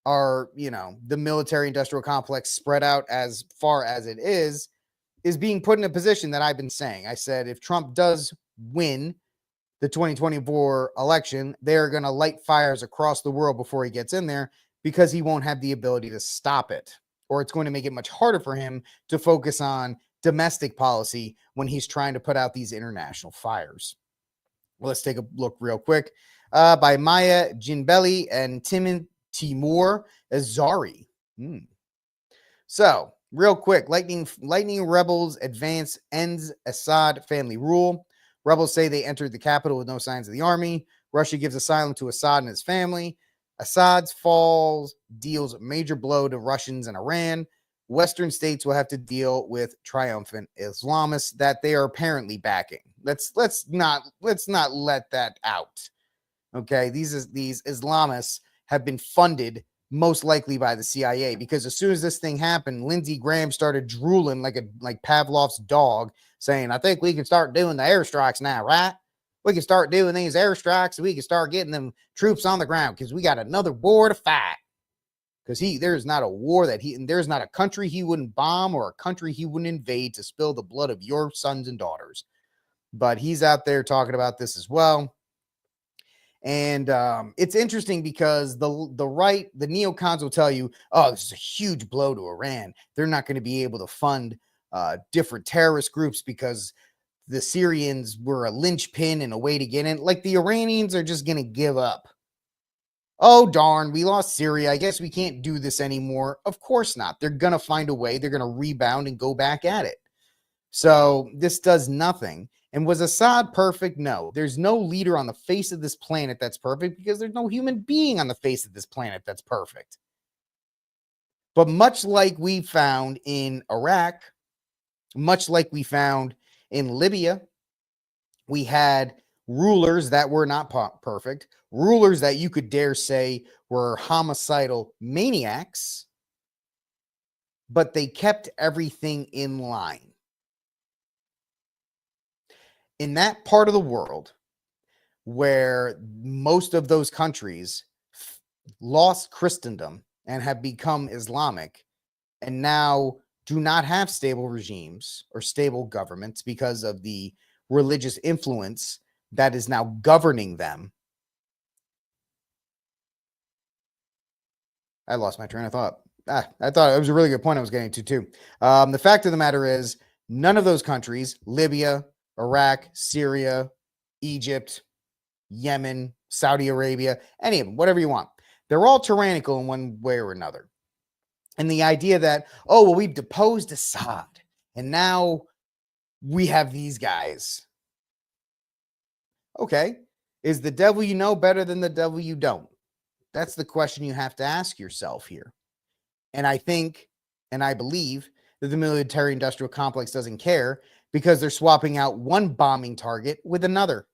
the military industrial complex spread out as far as it is being put in a position that I've been saying. I said, if Trump does win the 2024 election, they're going to light fires across the world before he gets in there because he won't have the ability to stop it, or it's going to make it much harder for him to focus on domestic policy when he's trying to put out these international fires. Well, let's take a look real quick by Maya Jinbeli and Timur Azari. So, real quick, lightning rebels advance ends Assad family rule. Rebels say they entered the capital with no signs of the army. Russia gives asylum to Assad and his family. Assad's falls deals a major blow to Russians and Iran. Western states will have to deal with triumphant Islamists that they are apparently backing. Let's not let that out. Okay, these Islamists have been funded most likely by the CIA, because as soon as this thing happened, Lindsey Graham started drooling like Pavlov's dog, saying, I think we can start doing the airstrikes now, right? We can start doing these airstrikes and we can start getting them troops on the ground because we got another war to fight. Because there's not a war there's not a country he wouldn't bomb or a country he wouldn't invade to spill the blood of your sons and daughters. But he's out there talking about this as well. And it's interesting because the right, the neocons will tell you, oh, this is a huge blow to Iran. They're not going to be able to fund different terrorist groups because the Syrians were a linchpin and a way to get in. Like, the Iranians are just going to give up. Oh, darn, we lost Syria. I guess we can't do this anymore. Of course not. They're going to find a way. They're going to rebound and go back at it. So this does nothing. And was Assad perfect? No. There's no leader on the face of this planet that's perfect, because there's no human being on the face of this planet that's perfect. But much like we found in Iraq, much like we found in Libya, we had rulers that were not perfect, rulers that you could dare say were homicidal maniacs, but they kept everything in line. In that part of the world where most of those countries lost Christendom and have become Islamic and now do not have stable regimes or stable governments because of the religious influence that is now governing them. I lost my train of thought. I thought it was a really good point I was getting to too. The fact of the matter is, none of those countries, Libya, Iraq, Syria, Egypt, Yemen, Saudi Arabia, any of them, whatever you want, they're all tyrannical in one way or another. And the idea that, oh, well, we've deposed Assad and now we have these guys. Okay. Is the devil you know better than the devil you don't? That's the question you have to ask yourself here. And I think, and I believe, that the military industrial complex doesn't care, because they're swapping out one bombing target with another.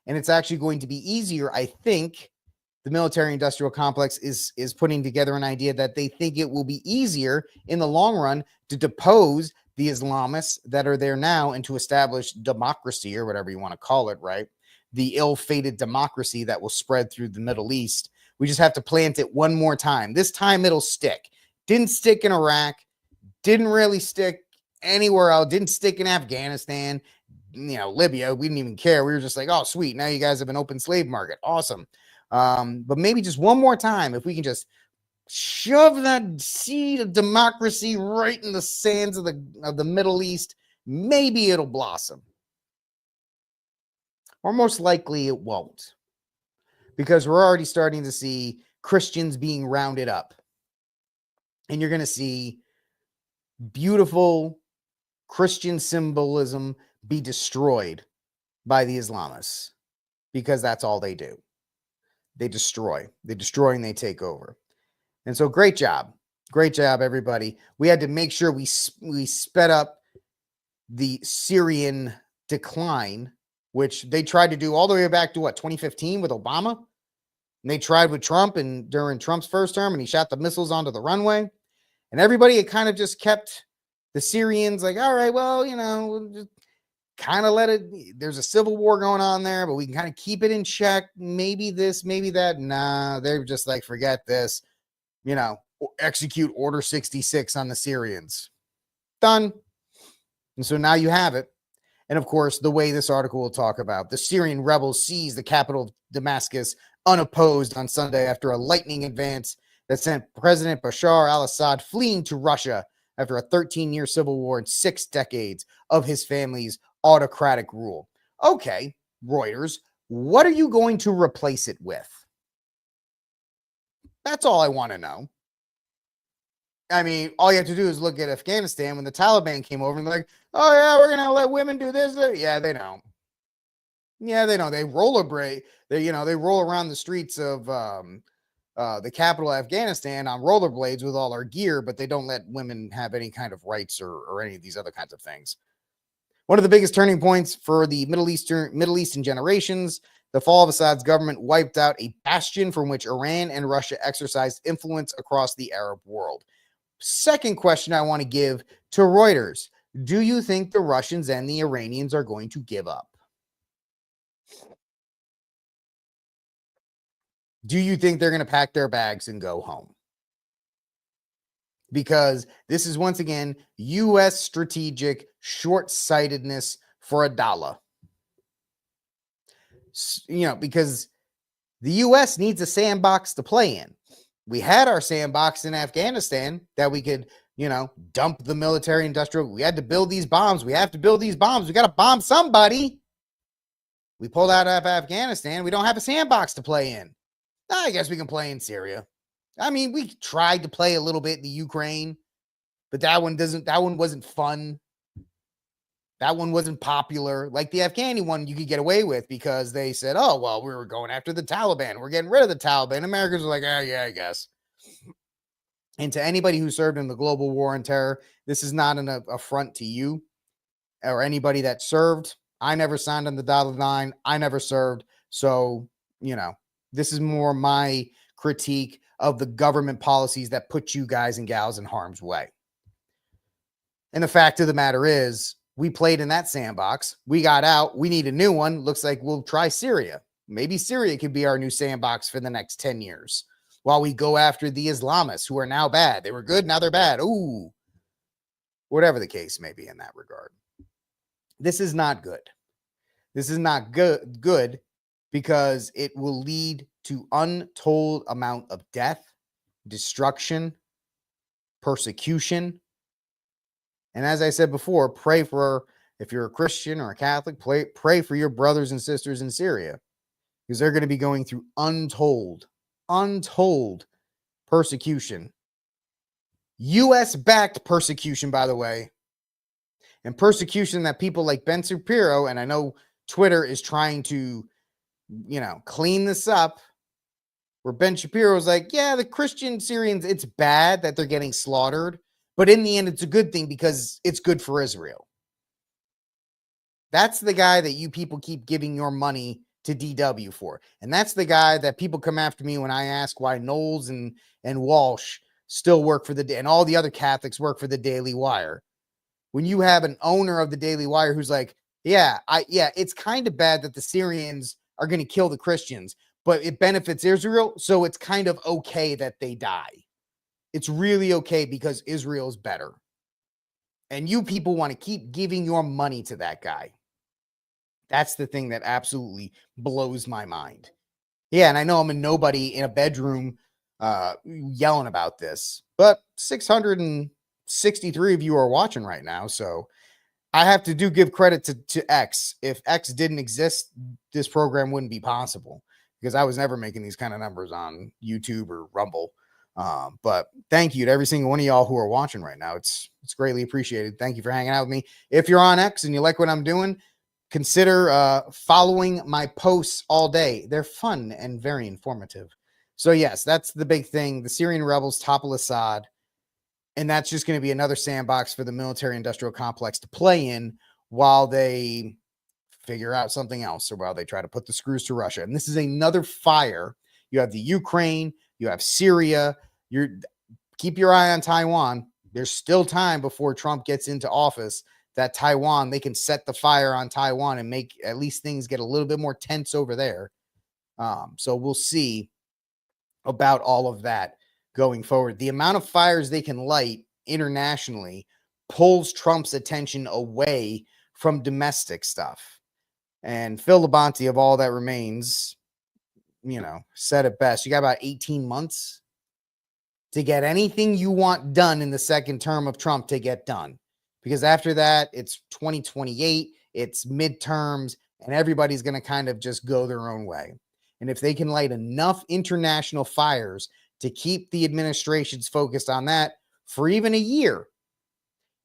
And it's actually going to be easier, I think. The military industrial complex is putting together an idea that they think it will be easier in the long run to depose the Islamists that are there now and to establish democracy, or whatever you want to call it, right? The ill-fated democracy that will spread through the Middle East. We just have to plant it one more time. This time it'll stick. Didn't stick in Iraq. Didn't really stick anywhere else. Didn't stick in Afghanistan, Libya. We didn't even care. We were just like, oh, sweet. Now you guys have an open slave market. Awesome. But maybe just one more time, if we can just shove that seed of democracy right in the sands of the Middle East, maybe it'll blossom. Or most likely it won't, because we're already starting to see Christians being rounded up. And you're going to see beautiful Christian symbolism be destroyed by the Islamists, because that's all they do. They destroy and they take over. And so great job, everybody. We had to make sure we sped up the Syrian decline, which they tried to do all the way back to 2015 with Obama. And they tried with Trump and during Trump's first term, and he shot the missiles onto the runway. And everybody had kind of just kept the Syrians like, all right, well, we'll just kind of let it. There's a civil war going on there, but we can kind of keep it in check. Maybe this, maybe that. Nah, they're just like, forget this. Execute Order 66 on the Syrians. Done. And so now you have it. And of course, the way this article will talk about, the Syrian rebels seized the capital of Damascus unopposed on Sunday after a lightning advance that sent President Bashar al-Assad fleeing to Russia after a 13-year civil war and 6 decades of his family's autocratic rule. Okay, Reuters, what are you going to replace it with? That's all I want to know. I mean, all you have to do is look at Afghanistan when the Taliban came over and they're like, oh, yeah, we're going to let women do this. Yeah, they don't. Yeah, they don't. They rollerblade. They roll around the streets of the capital of Afghanistan on rollerblades with all our gear, but they don't let women have any kind of rights or any of these other kinds of things. One of the biggest turning points for the Middle Eastern generations, the fall of Assad's government wiped out a bastion from which Iran and Russia exercised influence across the Arab world. Second question I want to give to Reuters. Do you think the Russians and the Iranians are going to give up? Do you think they're going to pack their bags and go home? Because this is once again U.S. strategic short-sightedness for a dollar. Because the U.S. needs a sandbox to play in. We had our sandbox in Afghanistan that we could, dump the military industrial. We had to build these bombs. We have to build these bombs. We got to bomb somebody. We pulled out of Afghanistan. We don't have a sandbox to play in. I guess we can play in Syria. I mean, we tried to play a little bit in the Ukraine, but that one wasn't fun. That one wasn't popular. Like the Afghani one, you could get away with because they said, oh, well, we were going after the Taliban. We're getting rid of the Taliban. Americans were like, oh, yeah, I guess. And to anybody who served in the global war on terror, this is not an affront to you or anybody that served. I never signed on the dotted line. I never served. So, this is more my critique of the government policies that put you guys and gals in harm's way. And the fact of the matter is, we played in that sandbox. We got out. We need a new one. Looks like we'll try Syria. Maybe Syria could be our new sandbox for the next 10 years while we go after the Islamists who are now bad. They were good. Now they're bad. Ooh, whatever the case may be in that regard. This is not good. This is not good because it will lead to untold amount of death, destruction, persecution. And as I said before, pray for, if you're a Christian or a Catholic, pray for your brothers and sisters in Syria, because they're going to be going through untold persecution. U.S.-backed persecution, by the way, and persecution that people like Ben Shapiro, and I know Twitter is trying to, clean this up, where Ben Shapiro was like, yeah, the Christian Syrians, it's bad that they're getting slaughtered, but in the end, it's a good thing because it's good for Israel. That's the guy that you people keep giving your money to DW for. And that's the guy that people come after me when I ask why Knowles and Walsh still work for and all the other Catholics work for the Daily Wire. When you have an owner of the Daily Wire who's like, yeah, it's kind of bad that the Syrians are going to kill the Christians, but it benefits Israel, so it's kind of okay that they die. It's really okay because Israel's better. And you people want to keep giving your money to that guy. That's the thing that absolutely blows my mind. Yeah, and I know I'm a nobody in a bedroom yelling about this, but 663 of you are watching right now, so I have to give credit to X. If X didn't exist, this program wouldn't be possible because I was never making these kind of numbers on YouTube or Rumble. But thank you to every single one of y'all who are watching right now. It's greatly appreciated. Thank you for hanging out with me. If you're on X and you like what I'm doing, consider following my posts all day. They're fun and very informative. So yes, that's the big thing. The Syrian rebels topple Assad. And that's just going to be another sandbox for the military industrial complex to play in while they figure out something else or while they try to put the screws to Russia. And this is another fire. You have the Ukraine, you have Syria. Keep your eye on Taiwan. There's still time before Trump gets into office that Taiwan, they can set the fire on Taiwan and make at least things get a little bit more tense over there. So we'll see about all of that going forward. The amount of fires they can light internationally pulls Trump's attention away from domestic stuff. And Phil Labonte of All That Remains, said it best. You got about 18 months to get anything you want done in the second term of Trump to get done. Because after that, it's 2028, it's midterms, and everybody's going to kind of just go their own way. And if they can light enough international fires to keep the administrations focused on that for even a year,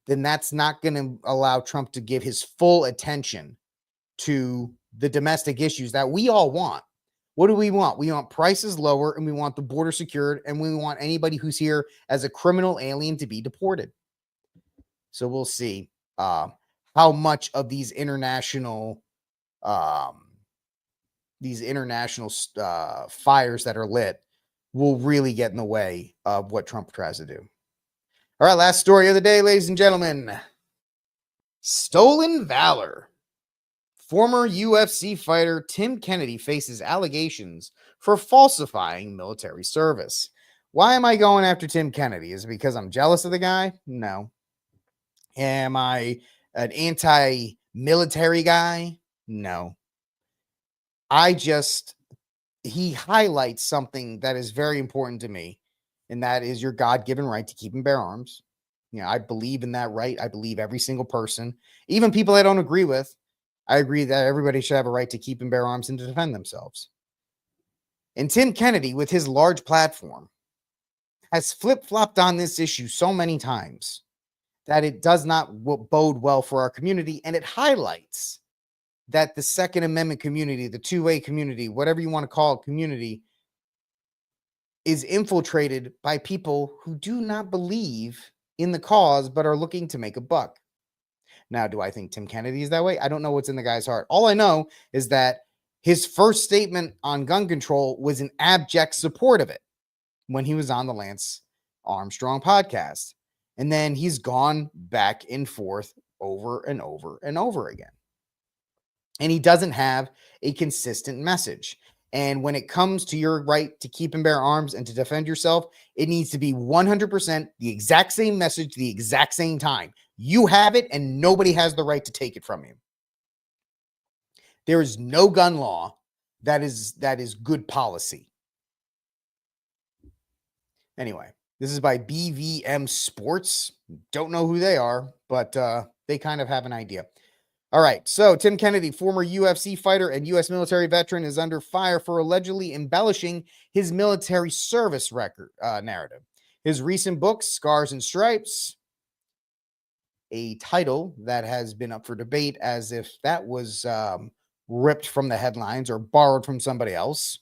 then that's not going to allow Trump to give his full attention to the domestic issues that we all want. What do we want? We want prices lower, and we want the border secured, and we want anybody who's here as a criminal alien to be deported. So we'll see how much of these international fires that are lit will really get in the way of what Trump tries to do. All right, last story of the day, ladies and gentlemen. Stolen valor. Former UFC fighter Tim Kennedy faces allegations for falsifying military service. Why am I going after Tim Kennedy? Is it because I'm jealous of the guy? No. Am I an anti-military guy? No. He highlights something that is very important to me, and that is your God-given right to keep and bear arms. I believe in that right. I believe every single person, even people I don't agree with, I agree that everybody should have a right to keep and bear arms and to defend themselves. And Tim Kennedy, with his large platform, has flip-flopped on this issue so many times that it does not bode well for our community, and it highlights that the Second Amendment community, the two-way community, whatever you want to call it, community, is infiltrated by people who do not believe in the cause but are looking to make a buck. Now, do I think Tim Kennedy is that way? I don't know what's in the guy's heart. All I know is that his first statement on gun control was an abject support of it when he was on the Lance Armstrong podcast. And then he's gone back and forth over and over and over again. And he doesn't have a consistent message. And when it comes to your right to keep and bear arms and to defend yourself, it needs to be 100% the exact same message, the exact same time. You have it, and nobody has the right to take it from you. There is no gun law that is good policy. Anyway, this is by BVM Sports. Don't know who they are, but they kind of have an idea. All right, so Tim Kennedy, former UFC fighter and U.S. military veteran, is under fire for allegedly embellishing his military service record narrative. His recent book, Scars and Stripes, a title that has been up for debate as if that was ripped from the headlines or borrowed from somebody else.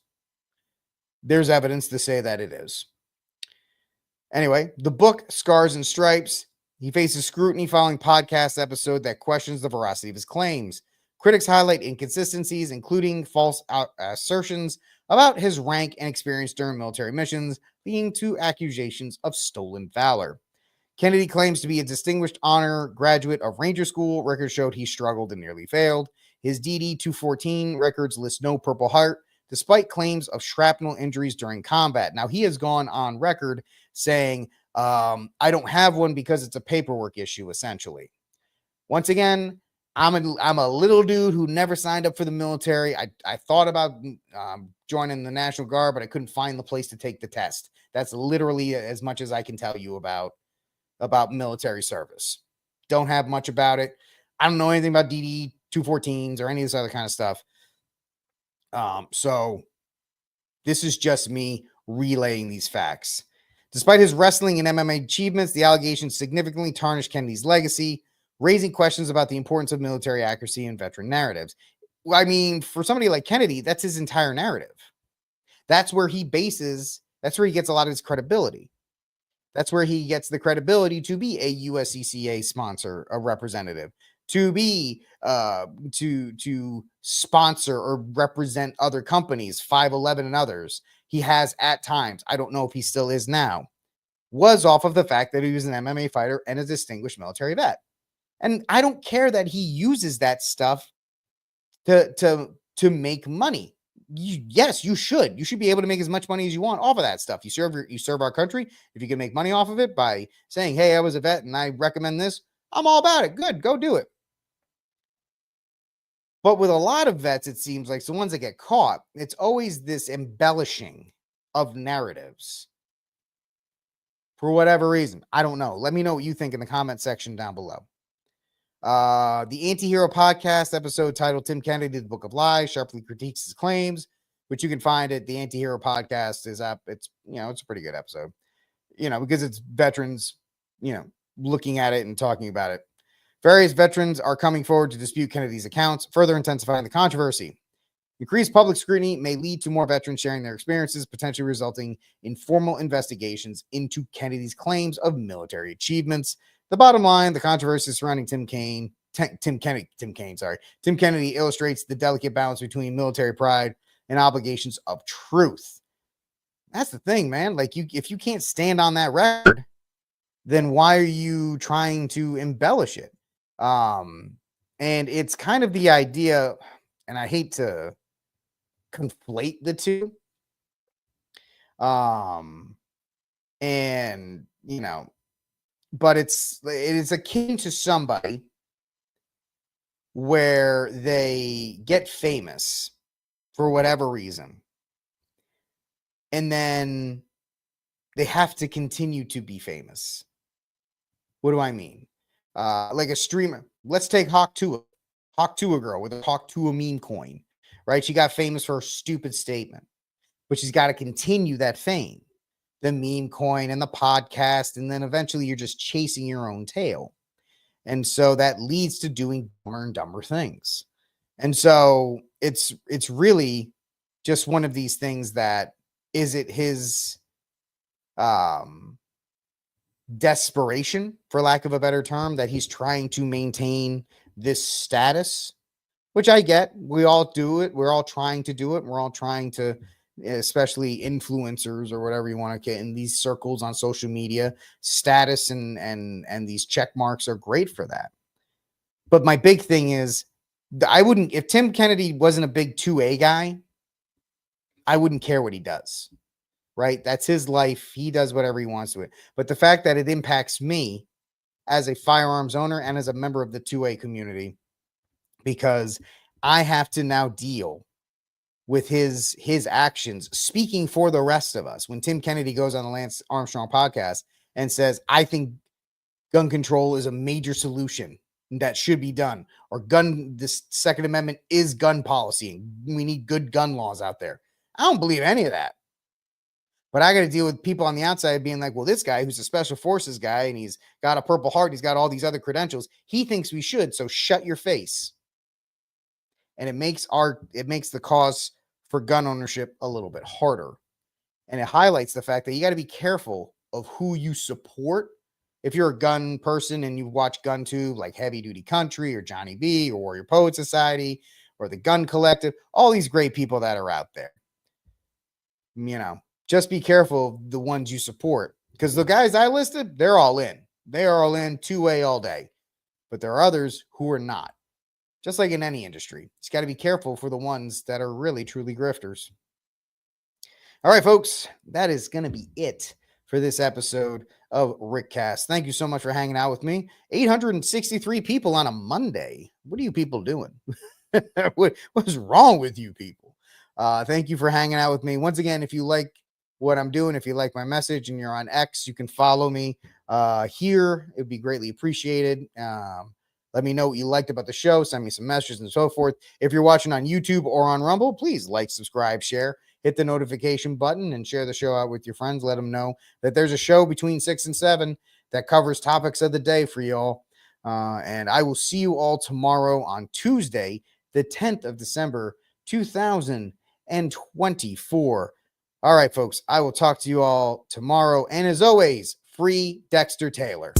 There's evidence to say that it is. Anyway, the book, Scars and Stripes, he faces scrutiny following podcast episode that questions the veracity of his claims. Critics highlight inconsistencies, including false assertions about his rank and experience during military missions, leading to accusations of stolen valor. Kennedy claims to be a distinguished honor graduate of Ranger School. Records showed he struggled and nearly failed. His DD-214 records list no Purple Heart, despite claims of shrapnel injuries during combat. Now, he has gone on record saying I don't have one because it's a paperwork issue, essentially. Once again, I'm a little dude who never signed up for the military. I thought about joining the National Guard, but I couldn't find the place to take the test. That's literally as much as I can tell you about military service. Don't have much about it. I don't know anything about DD 214s or any of this other kind of stuff. So this is just me relaying these facts. Despite his wrestling and MMA achievements, the allegations significantly tarnished Kennedy's legacy, raising questions about the importance of military accuracy in veteran narratives. I mean, for somebody like Kennedy, that's his entire narrative. That's where he gets a lot of his credibility. That's where he gets the credibility to be a USCCA sponsor, a representative, to be to sponsor or represent other companies, 511 and others. He has at times, I don't know if he still is now, was off of the fact that he was an MMA fighter and a distinguished military vet. And I don't care that he uses that stuff to make money. Yes, you should. You should be able to make as much money as you want off of that stuff. You serve our country. If you can make money off of it by saying, hey, I was a vet and I recommend this, I'm all about it. Good, go do it. But with a lot of vets, it seems like the ones that get caught, it's always this embellishing of narratives. For whatever reason. I don't know. Let me know what you think in the comment section down below. The Anti-Hero Podcast episode titled Tim Kennedy, The Book of Lies, sharply critiques his claims, which you can find at the Anti-Hero Podcast is up. It's, it's a pretty good episode, because it's veterans, looking at it and talking about it. Various veterans are coming forward to dispute Kennedy's accounts, further intensifying the controversy. Increased public scrutiny may lead to more veterans sharing their experiences, potentially resulting in formal investigations into Kennedy's claims of military achievements. The bottom line, the controversy surrounding Tim Kennedy illustrates the delicate balance between military pride and obligations of truth. That's the thing, man. Like, if you can't stand on that record, then why are you trying to embellish it? And it's kind of the idea, and I hate to conflate the two. But it is akin to somebody where they get famous for whatever reason, and then they have to continue to be famous. What do I mean? Like a streamer. Let's take Hawk Tua girl with a Hawk Tua meme coin, right? She got famous for a stupid statement, but she's got to continue that fame. The meme coin and the podcast, and then eventually you're just chasing your own tail. And so that leads to doing dumber and dumber things. And so it's really just one of these things that, is it his desperation, for lack of a better term, that he's trying to maintain this status, which I get. We all do it. We're all trying to do it. We're all trying to, especially influencers or whatever you want to get in these circles on social media, status and these check marks are great for that. But my big thing is, if Tim Kennedy wasn't a big 2A guy, I wouldn't care what he does, right? That's his life. He does whatever he wants to it. But the fact that it impacts me as a firearms owner and as a member of the 2A community, because I have to now deal with his actions, speaking for the rest of us. When Tim Kennedy goes on the Lance Armstrong podcast and says, I think gun control is a major solution that should be done, or this Second Amendment is gun policy, and we need good gun laws out there. I don't believe any of that. But I got to deal with people on the outside being like, well, this guy who's a special forces guy and he's got a Purple Heart, he's got all these other credentials, he thinks we should, so shut your face. And it makes the cause for gun ownership a little bit harder. And it highlights the fact that you got to be careful of who you support. If you're a gun person and you watch GunTube, like Heavy Duty Country or Johnny B or Warrior Poet Society or the Gun Collective, all these great people that are out there, just be careful of the ones you support, because the guys I listed, they're all in. They are all in 2A all day. But there are others who are not. Just like in any industry, you got to be careful for the ones that are really, truly grifters. All right, folks, that is going to be it for this episode of Rickcast. Thank you so much for hanging out with me. 863 people on a Monday. What are you people doing? What's wrong with you people? Thank you for hanging out with me. Once again, if you like what I'm doing, if you like my message and you're on X, you can follow me here. It would be greatly appreciated. Let me know what you liked about the show. Send me some messages and so forth. If you're watching on YouTube or on Rumble, please like, subscribe, share, hit the notification button, and share the show out with your friends. Let them know that there's a show between 6 and 7 that covers topics of the day for y'all. And I will see you all tomorrow on Tuesday, the 10th of December, 2024. All right, folks, I will talk to you all tomorrow. And as always, free Dexter Taylor.